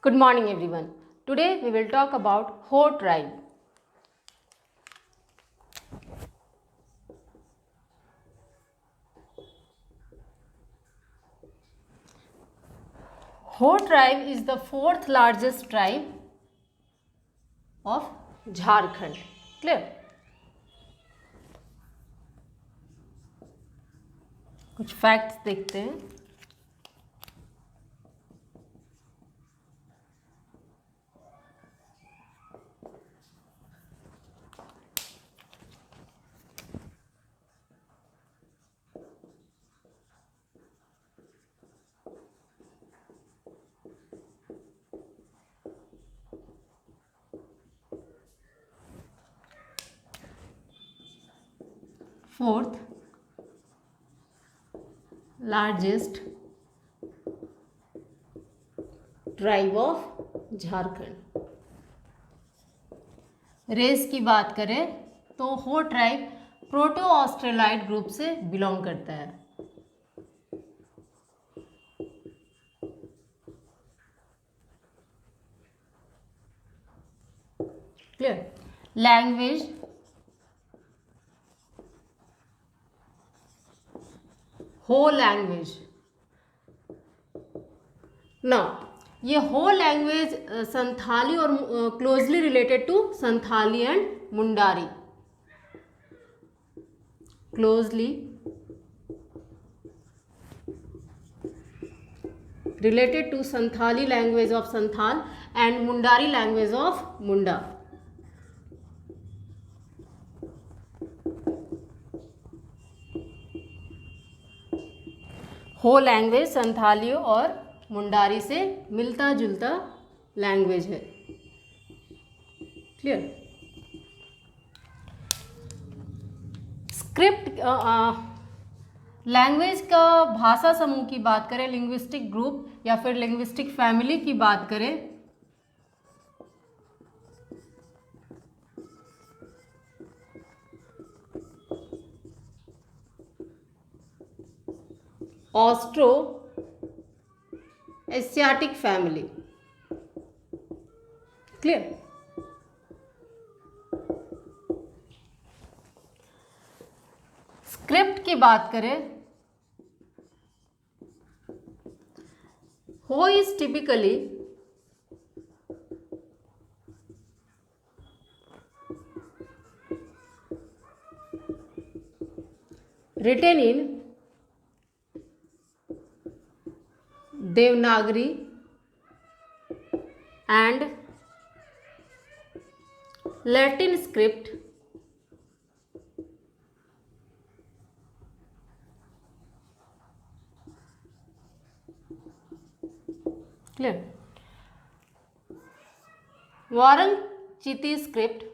Good morning everyone. Today we will talk about Ho tribe. Ho tribe is the fourth largest tribe of Jharkhand. Clear? कुछ facts देखते हैं. Fourth largest tribe of Jharkhand. Race की बात करें तो Ho tribe proto Australoid group से belong करता है. क्लियर? Language Ho language. ना ये हो लैंग्वेज संथाली और closely related to Santhali and Mundari. Closely related to Santhali language of Santhal and Mundari language of Munda. Ho language Santhali और मुंडारी से मिलता जुलता लैंग्वेज है. क्लियर? स्क्रिप्ट लैंग्वेज का भाषा समूह की बात करें, लिंग्विस्टिक ग्रुप या फिर लिंग्विस्टिक फैमिली की बात करें Austro Asiatic family. Clear? Script की बात करें, Ho is typically written in Devanagari and Latin script. Clear? Warang Chiti script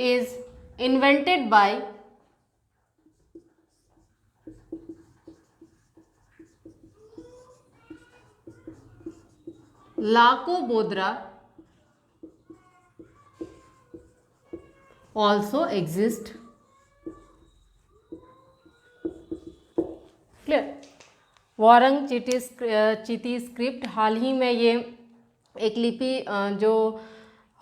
is invented by Lako Bodra. also exist. Clear? Warang Chiti script हाल ही में ये एक लिपि जो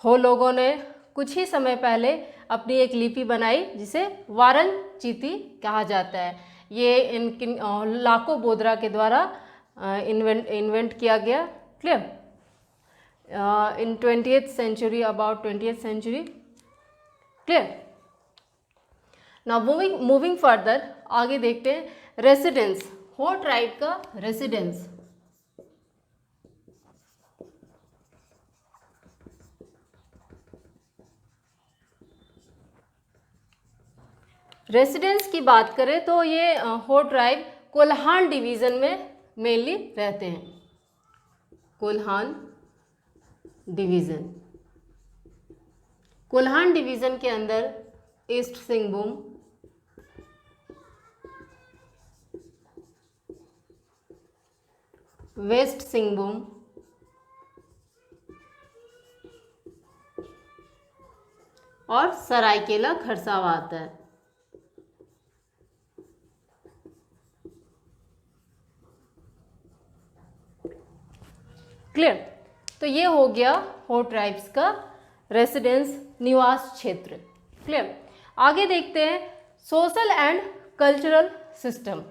हो लोगों ने कुछ ही समय पहले अपनी एक लिपि बनाई जिसे वारंग चीती कहा जाता है. ये इन लाको बोद्रा के द्वारा इन्वेंट किया गया. Clear? In 20th century, about 20th century. Clear? Now moving further, आगे देखते हैं रेसिडेंस. हो ट्राइब का रेसिडेंस. रेसिडेंस की बात करें तो ये हो ट्राइब कोल्हान डिवीजन में मेनली रहते हैं. कोल्हान डिवीजन. कोल्हान डिवीजन के अंदर ईस्ट सिंहभूम, वेस्ट सिंहभूम, और सरायकेला खरसावा आता है. क्लियर। तो ये हो गया हो ट्राइब्स का रेसिडेंस, निवास क्षेत्र। क्लियर। आगे देखते हैं social and cultural system.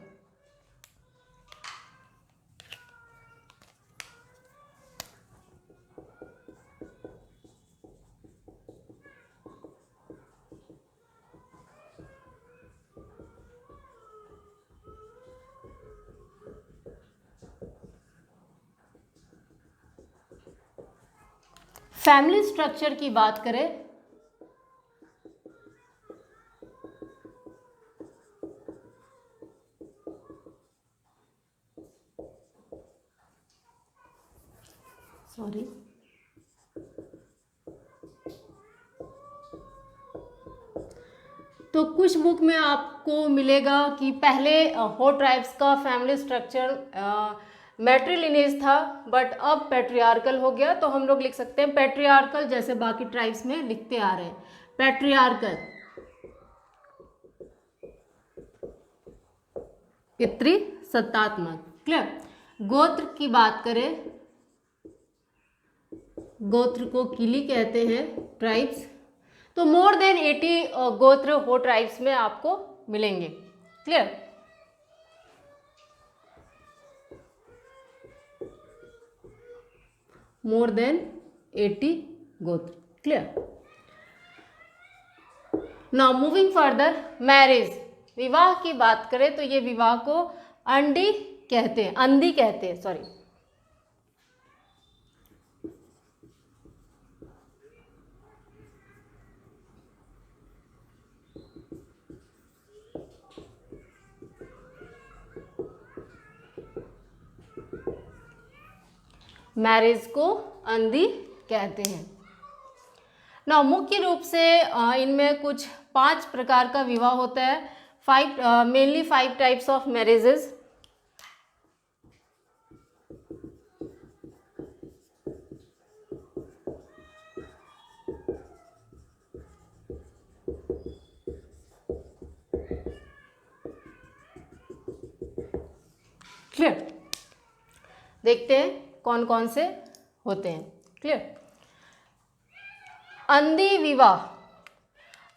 Family structure की बात करें सॉरी तो कुछ बुक में आपको मिलेगा कि पहले हो ट्राइब्स का फैमिली स्ट्रक्चर मैट्रिलिनेज था, बट अब पैट्रियार्कल हो गया। तो हम लोग लिख सकते हैं पैट्रियार्कल, जैसे बाकी ट्राइब्स में लिखते आ रहे हैं पैट्रियार्कल, पितृसत्तात्मक। क्लियर। गोत्र की बात करें, गोत्र को किली कहते हैं ट्राइब्स। तो मोर देन 80 गोत्र हो ट्राइब्स में आपको मिलेंगे। क्लियर। मोर देन 80 गोत्र। Clear. Now moving further, marriage, विवाह की बात करें तो ये विवाह को अंडी कहते हैं, अंधी कहते हैं, सॉरी। मैरिज को अंधी कहते हैं। ना मुख्य रूप से इनमें कुछ 5 प्रकार का विवाह होता है। Mainly 5 types of marriages. Clear. देखते हैं कौन कौन से होते हैं। क्लियर। अंधी विवाह,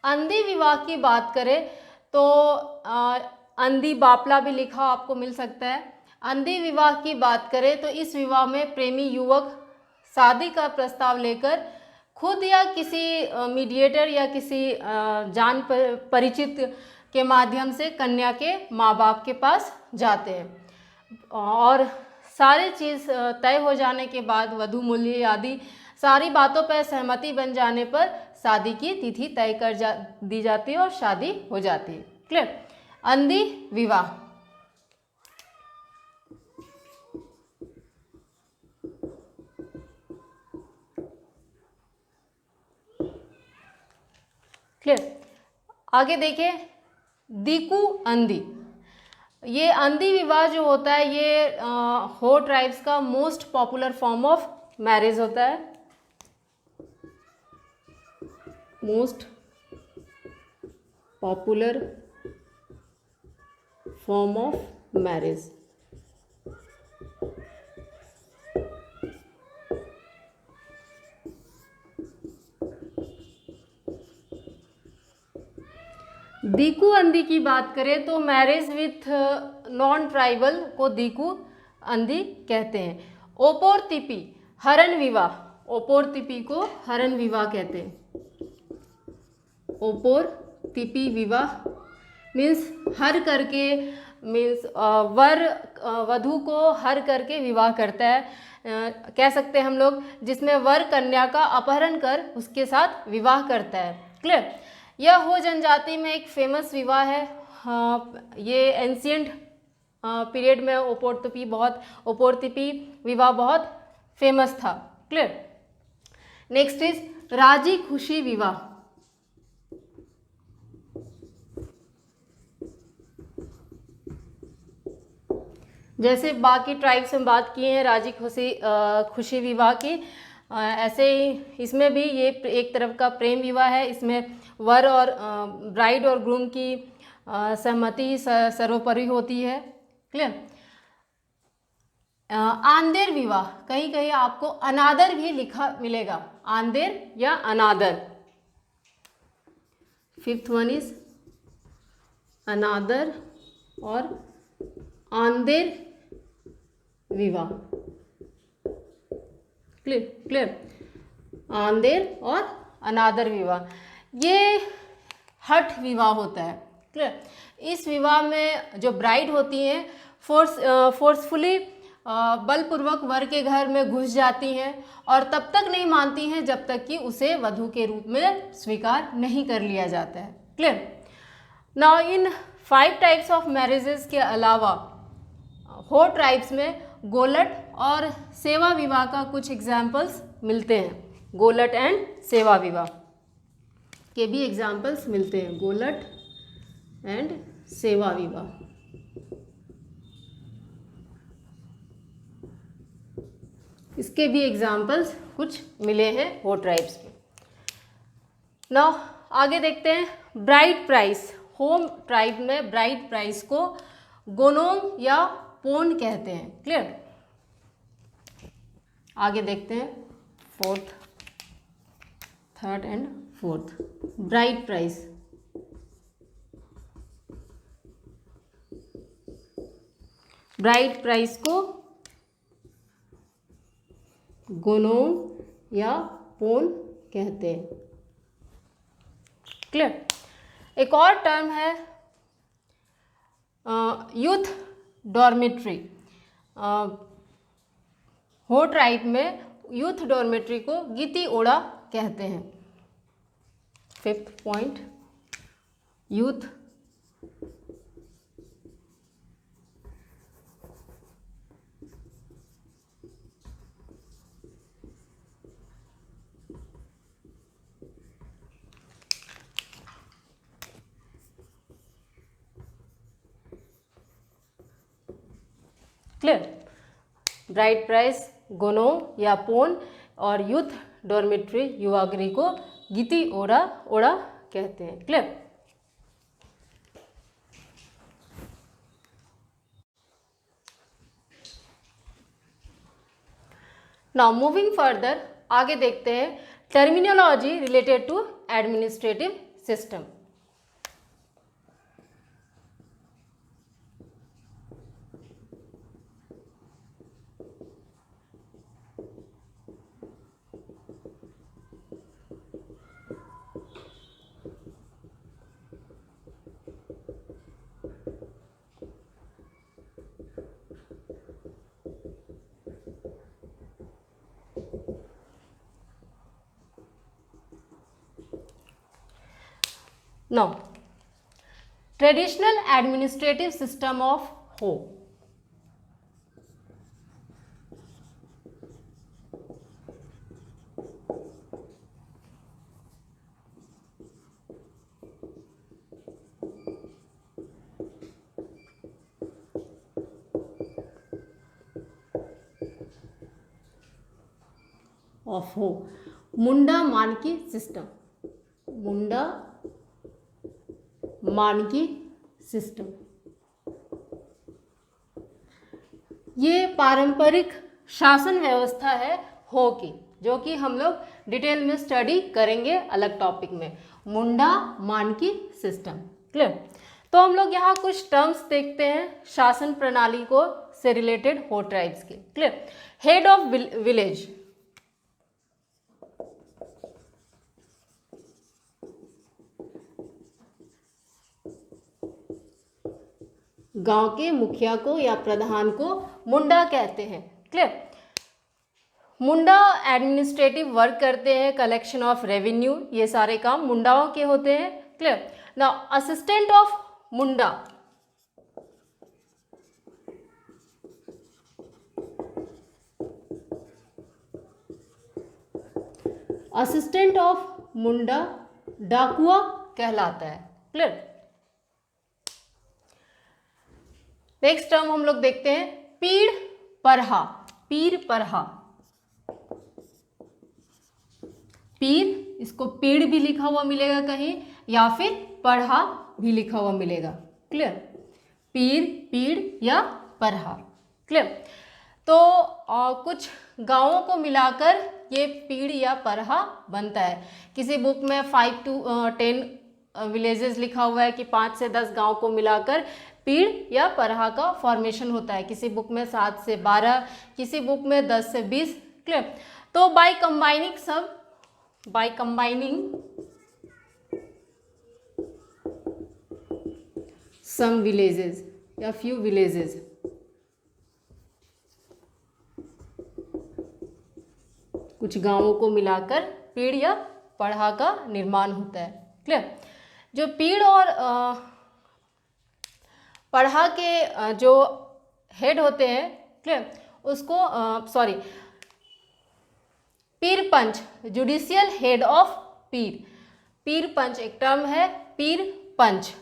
अंधी विवाह की बात करें तो अंधी बापला भी लिखा आपको मिल सकता है। अंधी विवाह की बात करें तो इस विवाह में प्रेमी युवक शादी का प्रस्ताव लेकर खुद या किसी मीडिएटर या किसी जान परिचित के माध्यम से कन्या के माँ बाप के पास जाते हैं और सारी चीज़ तय हो जाने के बाद वधू मूल्य आदि सारी बातों पर सहमति बन जाने पर शादी की तिथि तय दी जाती है और शादी हो जाती है। क्लियर। अंधी विवाह। क्लियर। आगे देखें दीकू अंधी। ये अंधी विवाह जो होता है ये हो ट्राइब्स का most popular form of marriage होता है। Most popular form of marriage. Diku Andi की बात करें तो मैरिज विथ नॉन ट्राइबल को दीकू अंधी कहते हैं। ओपोरतिपी हरण विवाह, ओपोरतिपी को हरण विवाह कहते हैं। ओपोरतिपी विवाह मीन्स हर करके, मीन्स वर वधू को हर करके विवाह करता है, कह सकते हैं हम लोग, जिसमें वर कन्या का अपहरण कर उसके साथ विवाह करता है। क्लियर। यह हो जनजाति में एक फेमस विवाह है। ये एंशियंट पीरियड में ओपोरतिपी विवाह बहुत फेमस था। क्लियर। नेक्स्ट इज राजी खुशी विवाह। जैसे बाकी ट्राइब्स में बात किए हैं राजी खुशी विवाह की, ऐसे ही इसमें भी ये एक तरफ का प्रेम विवाह है। इसमें वर और ब्राइड और ग्रूम की सहमति सर्वोपरि होती है। क्लियर। आंदेर विवाह, कहीं कहीं आपको अनादर भी लिखा मिलेगा, आंदेर या अनादर। फिफ्थ वन इज अनादर और आंदेर विवाह। क्लियर, आंदेर और अनादर विवाह, ये हठ विवाह होता है। क्लियर, इस विवाह में जो ब्राइड होती हैं फोर्सफुली बलपूर्वक वर के घर में घुस जाती हैं और तब तक नहीं मानती हैं जब तक कि उसे वधू के रूप में स्वीकार नहीं कर लिया जाता है। Clear, now in 5 types of marriages के अलावा हो ट्राइब्स में गोलट और सेवा विवाह का कुछ एग्जाम्पल्स मिलते हैं। गोलट एंड सेवा विवाह के भी एग्जाम्पल्स मिलते हैं, गोलट एंड सेवा विवाह। इसके भी एग्जाम्पल्स कुछ मिले हैं हो ट्राइब्स के। नाउ आगे देखते हैं ब्राइड प्राइस। होम ट्राइब में ब्राइड प्राइस को गोनोंग या पोन कहते हैं। क्लियर, आगे देखते हैं fourth, third and fourth. Bride price, bride price को गोनोंग या पोन कहते हैं। क्लियर, एक और टर्म है यूथ डॉर्मेट्री। हो ट्राइब में यूथ डॉर्मेट्री को गीती ओड़ा कहते हैं। Fifth point, youth clear, bride price गोनो या पोन और यूथ डॉर्मेट्री युवागृह को गीती ओड़ा कहते हैं। क्लियर, नाउ मूविंग फर्दर, आगे देखते हैं terminology related to administrative system. Now, traditional administrative system of Ho. Of Ho, Munda Manki system, Munda Manki system. ये पारंपरिक शासन व्यवस्था है हो की, जो कि हम लोग डिटेल में स्टडी करेंगे अलग टॉपिक में, मुंडा मानकी सिस्टम। क्लियर, तो हम लोग यहाँ कुछ टर्म्स देखते हैं शासन प्रणाली को से रिलेटेड हो ट्राइब्स के। क्लियर, हेड ऑफ विलेज, गांव के मुखिया को या प्रधान को मुंडा कहते हैं। क्लियर, मुंडा एडमिनिस्ट्रेटिव वर्क करते हैं, कलेक्शन ऑफ रेवेन्यू, ये सारे काम मुंडाओं के होते हैं। Clear, now assistant of Munda, assistant of Munda Dakua कहलाता है। क्लियर, नेक्स्ट टर्म हम लोग देखते हैं पीड़ परहा, पीर परहा, पीर, इसको पीड़ भी लिखा हुआ मिलेगा कहीं या फिर पढ़ा भी लिखा हुआ मिलेगा। क्लियर, पीर, पीड़ या परहा। क्लियर, तो कुछ गांवों को मिलाकर ये पीड़ या परहा बनता है। किसी बुक में 5 to 10 विलेजेस लिखा हुआ है कि 5 से 10 गांव को मिलाकर पीड़ या परहा का फॉर्मेशन होता है। किसी बुक में 7 से 12, किसी बुक में 10 से 20। क्लियर। तो बाय कंबाइनिंग सम विलेजेस या फ्यू विलेजेस, कुछ गांवों को मिलाकर पीड़ या पढ़ा का निर्माण होता है। क्लियर। जो पीड़ और पढ़ा के जो हेड होते हैं, क्लियर, उसको पीर पंच, जुडिशियल हेड ऑफ पीर। पीर पंच एक टर्म है, पीर पंच।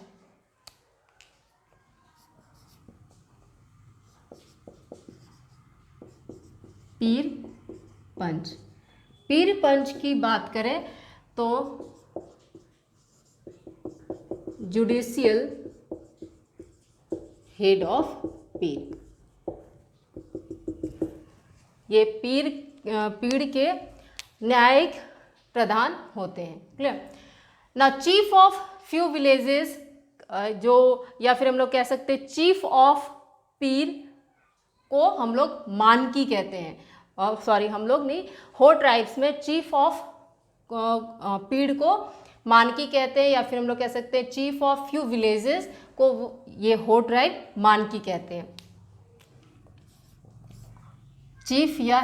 पीर पंच, पीर पंच की बात करें तो जुडिशियल हेड ऑफ पीर, ये पीड़ के न्यायिक प्रधान होते हैं। क्लियर। ना चीफ ऑफ फ्यू विलेजेस, जो या फिर हम लोग कह सकते हैं चीफ ऑफ पीर को हम लोग मानकी कहते हैं। हम लोग नहीं, हो ट्राइब्स में चीफ ऑफ पीड़ को मानकी कहते हैं, या फिर हम लोग कह सकते हैं चीफ ऑफ फ्यू विलेजेस को ये हो ट्राइब मानकी कहते हैं। चीफ या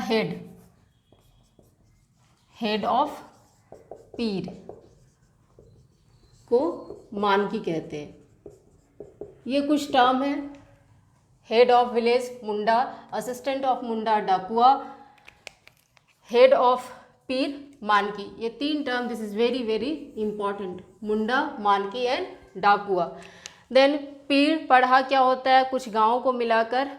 हेड ऑफ पीर को मानकी कहते हैं। ये कुछ टर्म है। Head of village Munda, assistant of Munda Dakua, head of Pir Manki. ये 3 term, this is very very important, Munda, Manki and Dakua. Then पीर पढ़ा क्या होता है, कुछ गांवों को मिलाकर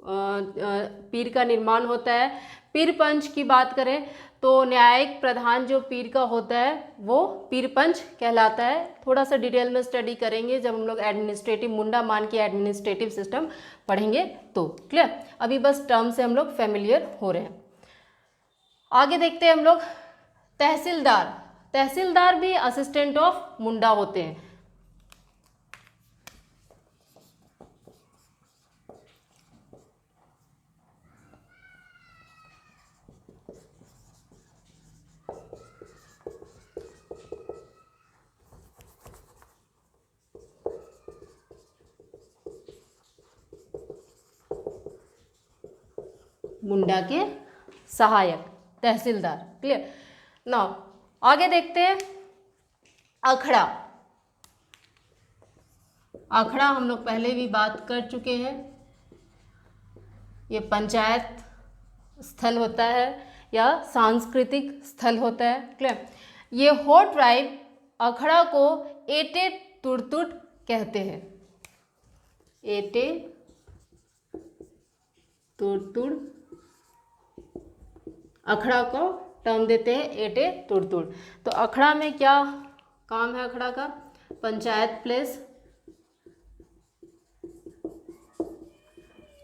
पीर का निर्माण होता है। पीर पंच की बात करें तो न्यायिक प्रधान जो पीर का होता है वो पीर पंच कहलाता है। थोड़ा सा डिटेल में स्टडी करेंगे जब हम लोग एडमिनिस्ट्रेटिव मुंडा मान के एडमिनिस्ट्रेटिव सिस्टम पढ़ेंगे तो। क्लियर। अभी बस टर्म से हम लोग फेमिलियर हो रहे हैं। आगे देखते हैं हम लोग तहसीलदार। तहसीलदार भी असिस्टेंट ऑफ मुंडा होते हैं। मुंडा के सहायक तहसीलदार। क्लियर। नाउ आगे देखते हैं अखड़ा। अखड़ा हम लोग पहले भी बात कर चुके हैं। ये पंचायत स्थल होता है या सांस्कृतिक स्थल होता है। क्लियर। ये हो ट्राइब अखड़ा को एटे तुड़तुड़ कहते हैं। एटे तुड़तुड़ अखड़ा को टर्म देते हैं एटे तुड़तुड़। तो अखड़ा में क्या काम है अखड़ा का? पंचायत प्लेस,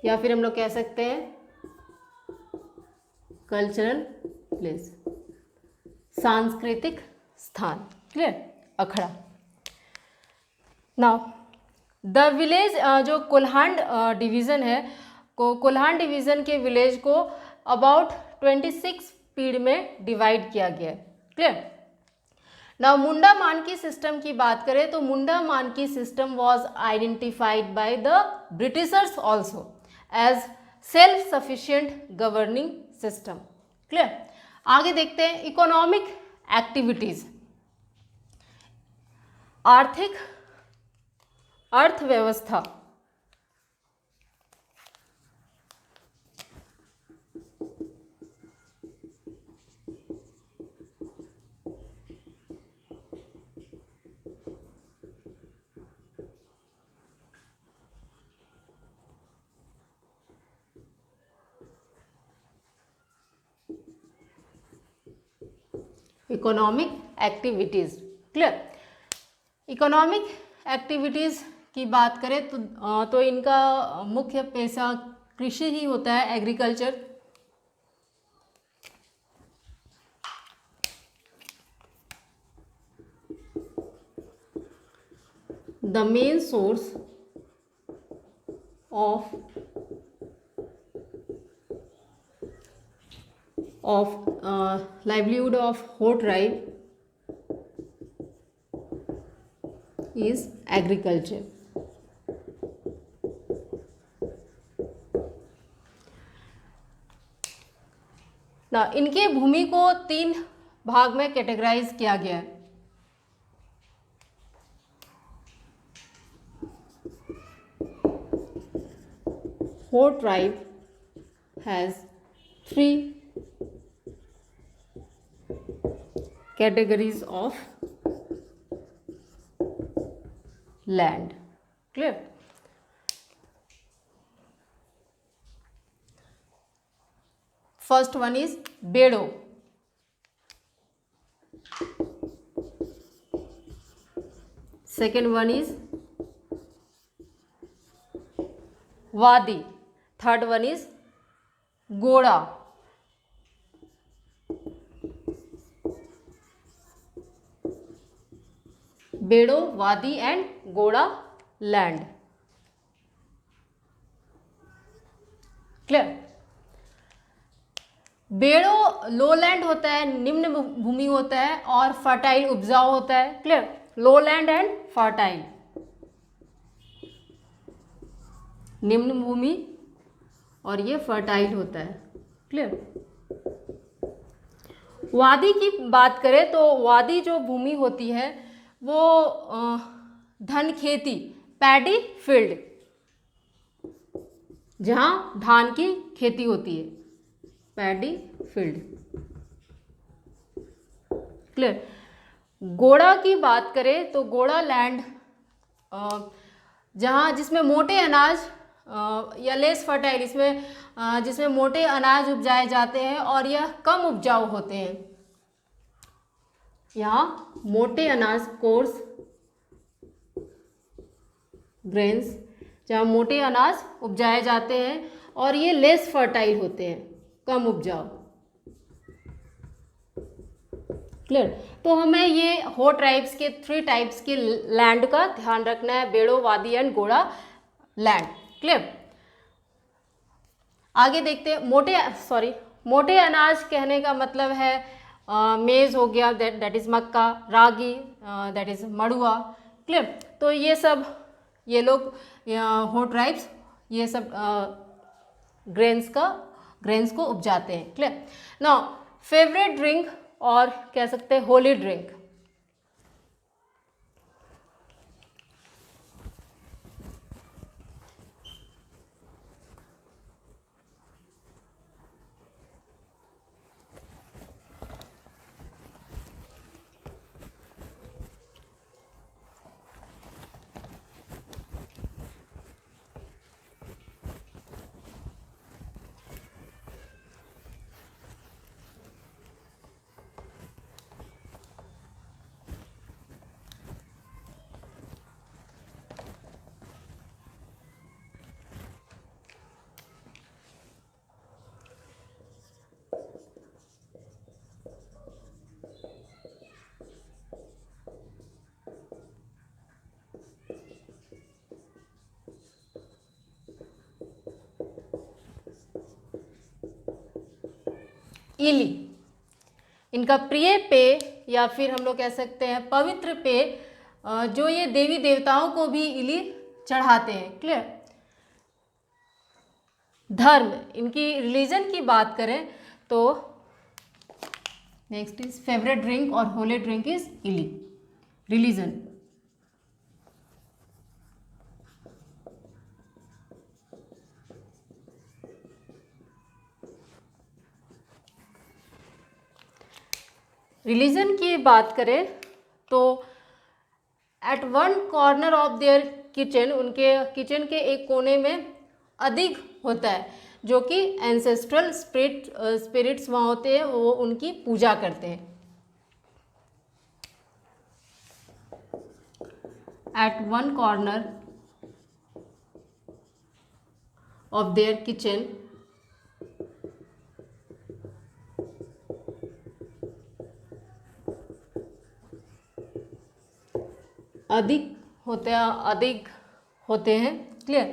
या फिर हम लोग कह सकते हैं कल्चरल प्लेस, सांस्कृतिक स्थान। क्लियर। अखड़ा। नाउ द विलेज, जो कोल्हांड डिवीज़न है, कोल्हांड डिवीज़न के विलेज को अबाउट 26 पीढ़ में डिवाइड किया गया है। क्लियर। नाउ मुंडा मानकी सिस्टम की बात करें तो Munda Manki system was identified by the Britishers also as self sufficient governing system. Clear. आगे देखते हैं इकोनॉमिक एक्टिविटीज। आर्थिक अर्थव्यवस्था। Economic activities. Clear. Economic activities की बात करें तो इनका मुख्य पेशा कृषि ही होता है, agriculture. The main source of livelihood of Ho tribe is agriculture. ना इनके भूमि को 3 भाग में कैटेगराइज किया गया है। Ho tribe has 3 categories of land. Clear? First one is Bedo. Second one is Wadi. Third one is Goda. बेड़ो, वादी and गोड़ा लैंड। क्लियर? बेड़ो लो लैंड होता है, निम्न भूमि होता है, और फर्टाइल उपजाऊ होता है। Clear? Low land and fertile, निम्न भूमि, और ये फर्टाइल होता है। क्लियर? वादी की बात करें तो वादी जो भूमि होती है वो धन खेती, पैडी फील्ड, जहां धान की खेती होती है, पैडी फील्ड। क्लियर? गोड़ा की बात करें तो गोड़ा लैंड जहां जिसमें मोटे अनाज या लेस फर्टाइल, इसमें जिसमें मोटे अनाज उपजाए जाते हैं और यह कम उपजाऊ होते हैं। यहाँ मोटे अनाज, कोर्स ग्रेन्स, जहाँ मोटे अनाज उपजाए जाते हैं और ये लेस फर्टाइल होते हैं, कम उपजाऊ। क्लियर? तो हमें ये हो ट्राइब्स के 3 टाइप्स के लैंड का ध्यान रखना है, बेड़ो, वादी एंड गोड़ा लैंड। क्लियर? आगे देखते हैं। मोटे अनाज कहने का मतलब है मेज हो गया, that is Mecca, ragi that is मड़ुआ। क्लियर? तो ये लोग हो ट्राइब्स ये सब ग्रेन्स को उपजाते हैं। क्लियर? नाउ फेवरेट ड्रिंक, और कह सकते हैं होली ड्रिंक। इली, इनका प्रिय पेय या फिर हम लोग कह सकते हैं पवित्र पेय, जो ये देवी देवताओं को भी इली चढ़ाते हैं। क्लियर? धर्म, इनकी रिलीजन की बात करें तो नेक्स्ट इज फेवरेट ड्रिंक और होली ड्रिंक इज इली। रिलीजन, रिलीजन की बात करें तो at one corner of their kitchen, उनके किचन के एक कोने में अधिक होता है, जो कि एंसेस्ट्रल स्पिरिट्स वहाँ होते हैं, वो उनकी पूजा करते हैं। At one corner of their kitchen. अधिक होते हैं, क्लियर।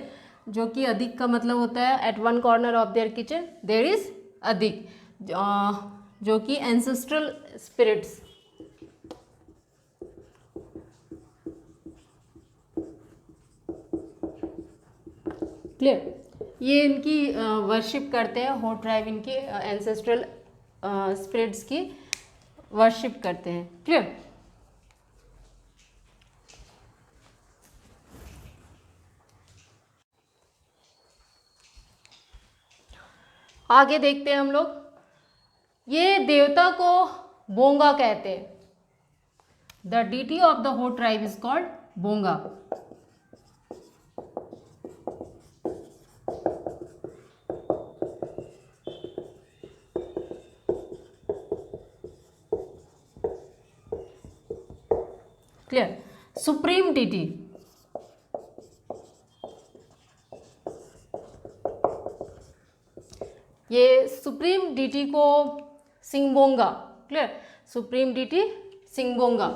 जो कि अधिक का मतलब होता है at one corner of their kitchen there is अधिक, जो कि एंसेस्ट्रल स्पिरिट्स, क्लियर। ये इनकी वर्शिप करते हैं, हो ट्राइब इनके एंसेस्ट्रल स्पिरिट्स की वर्शिप करते हैं, क्लियर। आगे देखते हैं हम लोग, ये देवता को बोंगा कहते हैं। The deity of the Ho tribe is called Bonga. Clear. Supreme deity, ये सुप्रीम डीटी को Singbonga, clear. Supreme deity Singbonga.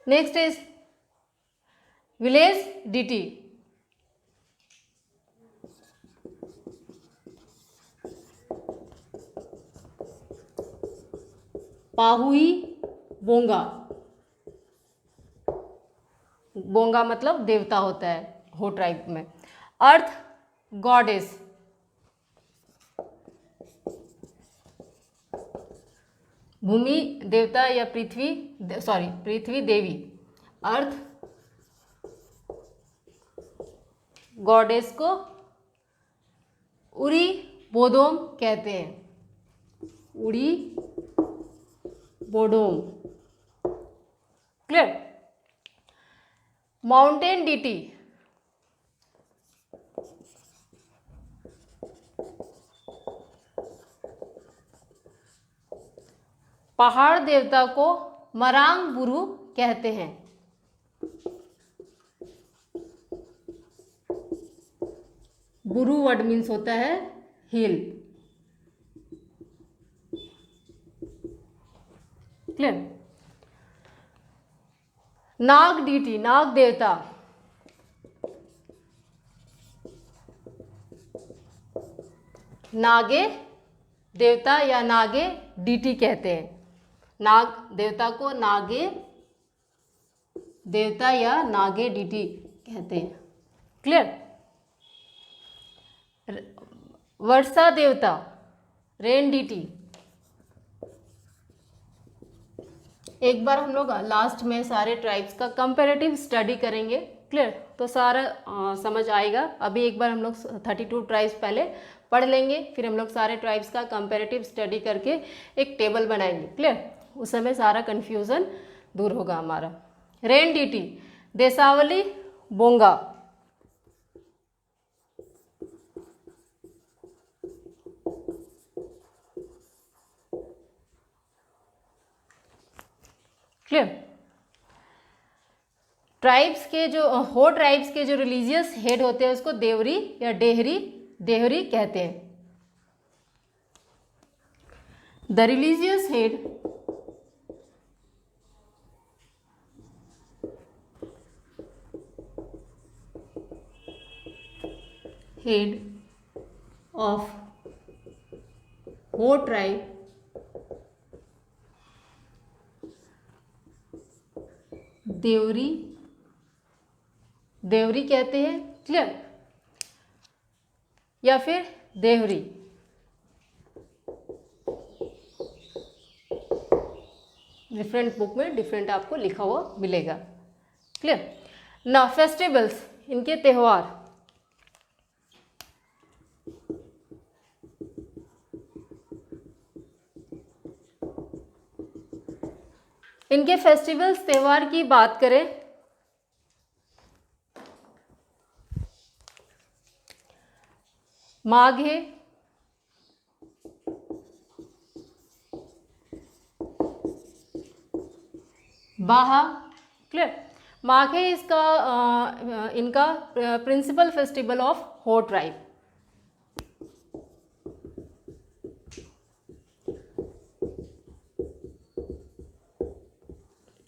Next is village deity. Pahui Bonga. Bonga मतलब देवता होता है हो ट्राइब में। अर्थ गॉडेस, भूमि देवता या पृथ्वी देवी। अर्थ गॉडेस को उरी बोदोम कहते हैं, उरी बोडोम, क्लियर। माउंटेन डीटी, पहाड़ देवता को मरांग बुरु कहते हैं। बुरु वर्ड मीन्स होता है हिल, क्लियर। नाग डीटी, नाग देवता, नागे देवता या नागे डीटी कहते हैं। नाग देवता को नागे देवता या नागे डीटी कहते हैं, क्लियर। वर्षा देवता, रेन डीटी। एक बार हम लोग लास्ट में सारे ट्राइब्स का कंपैरेटिव स्टडी करेंगे, क्लियर। तो सारा समझ आएगा। अभी एक बार हम लोग 32 ट्राइब्स पहले पढ़ लेंगे, फिर हम लोग सारे ट्राइब्स का कंपैरेटिव स्टडी करके एक टेबल बनाएंगे, क्लियर। उस समय सारा कन्फ्यूज़न दूर होगा हमारा। Rain deity Desauli Bonga, clear. Tribes के जो हो ट्राइब्स के जो रिलीजियस हेड होते हैं उसको देवरी या देहरी कहते हैं। द रिलीजियस हेड of हो ट्राइब देवरी कहते हैं, क्लियर, या फिर देहरी। डिफरेंट बुक में डिफरेंट आपको लिखा हुआ मिलेगा, क्लियर। ना फेस्टिवल्स, इनके त्यौहार। इनके फेस्टिवल्स त्यौहार की बात करें माघे, बाहा, क्लियर। माघे इसका इनका प्रिंसिपल फेस्टिवल ऑफ हो ट्राइब।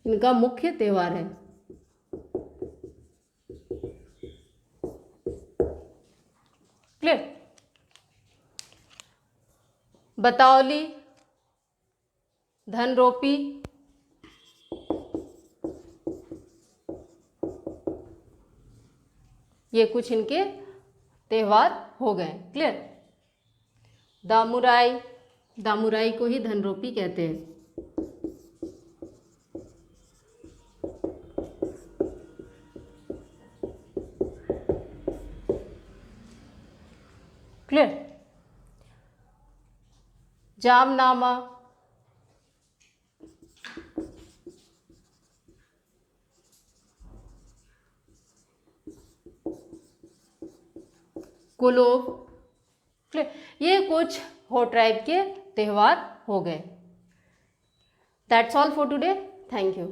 इनका मुख्य त्योहार है। क्लियर। बताओली, धनरोपी, ये कुछ इनके त्योहार हो गए। क्लियर। दामुराई, दामुराई को ही धनरोपी कहते हैं। क्लियर। जामनामा, कुलोव। क्लियर। ये कुछ हो ट्राइब के त्योहार हो गए। That's all for today. Thank you.